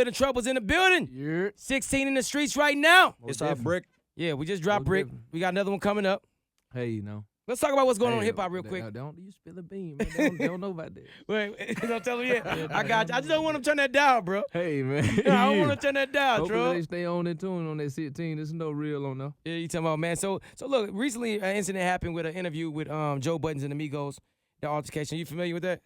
Boy, the trouble's in the building. Yeah. 16 in the streets right now. It's our brick. Yeah, we just dropped Most Brick. definitely. We got another one coming up. Hey, you know. Let's talk about what's going on in Hey, hip hop real they- quick. They don't you spill a bean, man. They don't know about that. Wait, don't tell me yet. I got you. I just don't want to turn that down, bro. Hey, man. I don't want to turn that down, Hopefully bro. they stay on their tune on that 16. There's no real on there. Yeah, you talking about, man. So look, recently an incident happened with an interview with Joe Buttons and the Migos, the altercation. You familiar with that?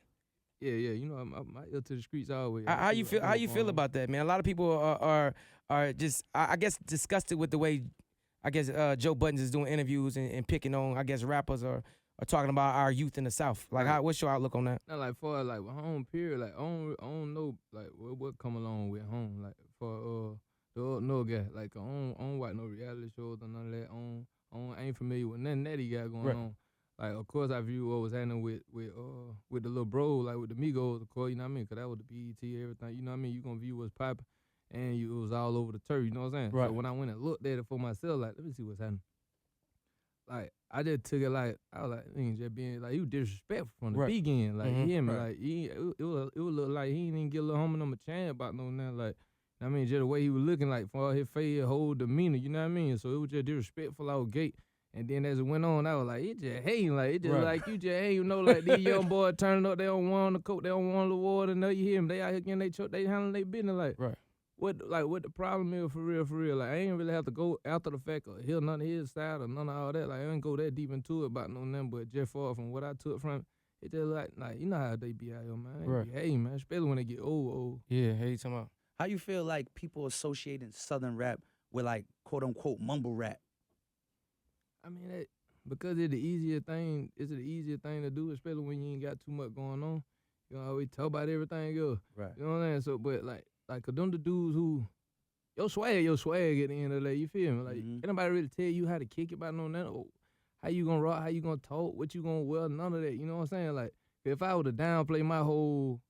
Yeah. You know, my ear to the streets always. How you feel? How you feel about that, man? A lot of people are just, I guess, disgusted with the way, I guess, Joe Buttons is doing interviews and picking on, I guess, rappers are talking about our youth in the South. Like, what's your outlook on that? Not like for like with home period. Like I don't know like what come along with home. Like for the old no guy. Like I don't watch no reality shows or none of that. I ain't familiar with nothing that he got going Right. on. Like of course I view what was happening with the little bro, like with the Migos, of course, you know what I mean? Cause that was the BET, everything, you know what I mean? You gonna view what's popping and it was all over the turf, you know what I'm saying? Right. So when I went and looked at it for myself, like, let me see what's happening. Like, I just took it like, I was like, nigga just being, like, you disrespectful from the Right. beginning. Like, Mhm. you hear me? Right. Like, it would look like he didn't even get a little homie number chance about no nothing. Like, I mean, just the way he was looking, like, for his face, his whole demeanor, you know what I mean? So it was just disrespectful out gate. And then as it went on, I was like, it just hating. Like, it just Right. like, you just hating, you know, like, these young boys turning up, they don't want the coke, they don't want the water, no, you hear me? They out here getting they handling their business, like. Right. What the problem is for real. Like I ain't really have to go after the fact or hear none of his side or none of all that. Like I ain't go that deep into it about no nothing but just far from what I took from it. Just like you know how they be out here, man. They Right. be hating, man, especially when they get old. Yeah, hey, you talking about? How you feel like people associating Southern rap with like quote unquote mumble rap? I mean, because it's the easier thing. It's the easier thing to do, especially when you ain't got too much going on. You know, always talk about everything else. Right. You know what I'm saying? So, but like, cause them the dudes who, your swag at the end of the day, you feel me? Like, Mhm. ain't nobody really tell you how to kick it by no nothing. Oh, how you gonna rock, how you gonna talk, what you gonna wear, none of that. You know what I'm saying? Like, if I were to downplay my whole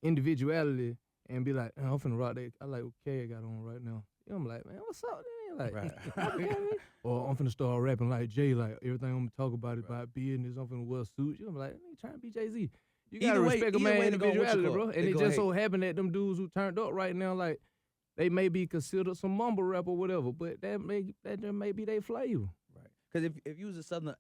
individuality and be like, I'm finna rock that, I like what K got on right now. You know, I'm like, man, what's up, man? Like, Right. or I'm finna start rapping like Jay, like everything I'm gonna talk about is about business. I'm finna wear suits. You know, I'm like, nigga trying to be Jay-Z. You gotta Either way- respect a either man way to go, what you individuality, call bro. it? And They it go just hate. so happened that them dudes who turned up right now, like, they may be considered some mumble rap or whatever, but that just may be their flavor. Right. Because if you was a Southern,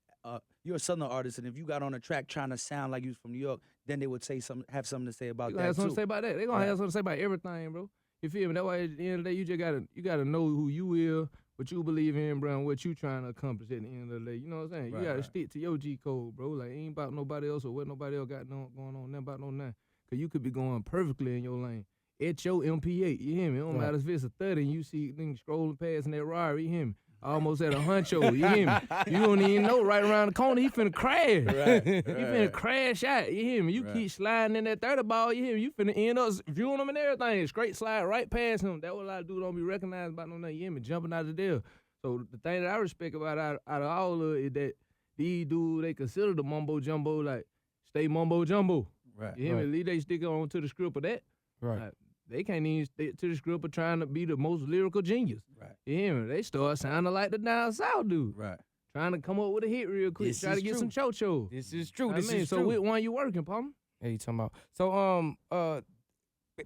you're a Southern artist, and if you got on a track trying to sound like you was from New York, then they would have something to say about They gonna that have something too. to say about that. They gonna Right. have something to say about everything, bro. You feel me? That way, at the end of the day, you just gotta know who you is, what you believe in, bro, and what you trying to accomplish at the end of the day. You know what I'm saying? Right, You gotta right. stick to your G code, bro. Like, it ain't about nobody else or what nobody else got going on, nothing about no nothing. Cause you could be going perfectly in your lane. At your MP8, you hear me? It don't Right. matter if it's a 30 and you see niggas scrolling past in that Rari, you hear me? Almost at a huncho, you hear me? You don't even know right around the corner, he finna crash. Right. He finna crash out, you hear me? You Right. keep sliding in that 30 ball, you hear me? You finna end up viewing him and everything. Straight slide right past him. That's what a lot of dudes don't be recognized about no nothing, you hear me? Jumping out of there. So the thing that I respect about out of all of it is that these dudes, they consider the mumbo jumbo like stay mumbo jumbo. Right. You hear me? Right. Leave they stick on to the script of that. Right. Like, they can't even stick to the script of trying to be the most lyrical genius. Right. You hear me? They start sounding like the down south dude. Right. Trying to come up with a hit real quick, This try is to get true. some cho-cho. This is true. I This mean, is so true. which one you working, Palmer? Hey, you talking about? So,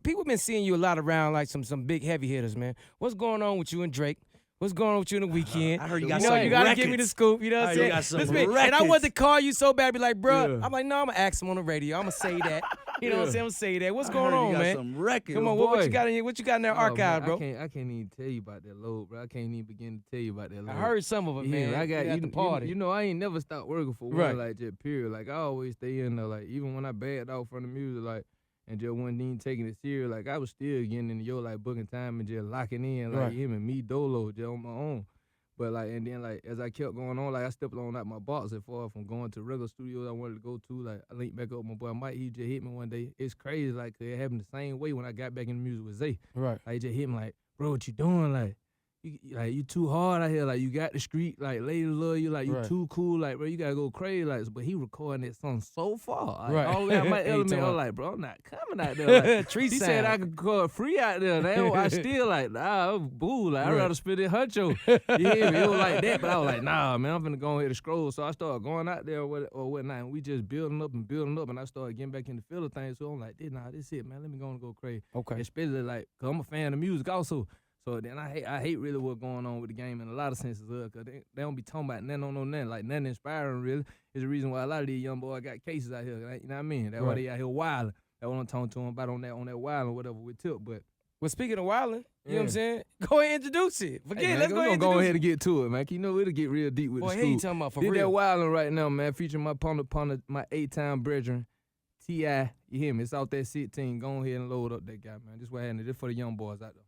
people been seeing you a lot around like some big heavy hitters, man. What's going on with you and Drake? What's going on with you in the weekend? I heard you You got know, some you gotta give me the records. scoop. You know what I I'm heard you saying? got some Listen, man, and I want to records. call you so bad, be like, bro. Yeah. I'm like, no, I'm gonna ask him on the radio. I'm gonna say that. You know what I'm Yeah. saying? I'm gonna say that. What's I going heard on, you got man? Some records. Come on, Yo, what you boy. got in here? What you got in that Oh, archive, man, bro? I can't even tell you about that load, bro. I can't even begin to tell you about that load. I heard some of it, Yeah, man. I got at the party. You know, I ain't never stopped working for one, Right. like just period. Like I always stay in there. Like even when I backed off from the music, like and just wasn't even taking it serious. Like I was still getting into your like booking time and just locking in, like Right. him and me Dolo just on my own. But like and then like as I kept going on, like I stepped on out my box as far from going to regular studios I wanted to go to. Like I linked back up with my boy Mike. He just hit me one day. It's crazy, like 'cause it happened the same way when I got back in the music with Zay. right. Like he just hit me like, bro, what you doing? Like, you too hard out here, like you got the street, like ladies love you, like you Right. too cool, like bro, you gotta go crazy, like. But he recording that song so far, like, Right. all got my He element. talking I'm about- like, bro, I'm not coming out there. Like, Tree he said I sound. could record free out there. Now I still like, nah, boo, like I'd Right. rather spit it huncho. You hear me? It was like that, but I was like, nah, man, I'm finna go ahead and scroll. So I started going out there or whatnot, and we just building up, and I started getting back in the feel of things. So I'm like, this it, man. Let me go and go crazy. Okay. Especially like, cause I'm a fan of music also. So then I hate really what's going on with the game in a lot of senses, cause they don't be talking about nothing on nothing, like nothing inspiring really. Is the reason why a lot of these young boys got cases out here. You know what I mean? That's why Right. they out here wilding. That's what I'm talking to them about on that wild or whatever with Tip. But Well, speaking of wilding, you know what I'm Yeah. saying? Go ahead and introduce it. Forget hey, it. man, Let's we go ahead gonna and go introduce ahead and get to it, man. You know it'll get real deep with Boy, the here you school. talking about for Did that real. wilding right now, man. Featuring my partner, my 8-time brethren, T.I. You hear me? It's out there 16. Go ahead and load up that guy, man. This what happening. This for the young boys out there.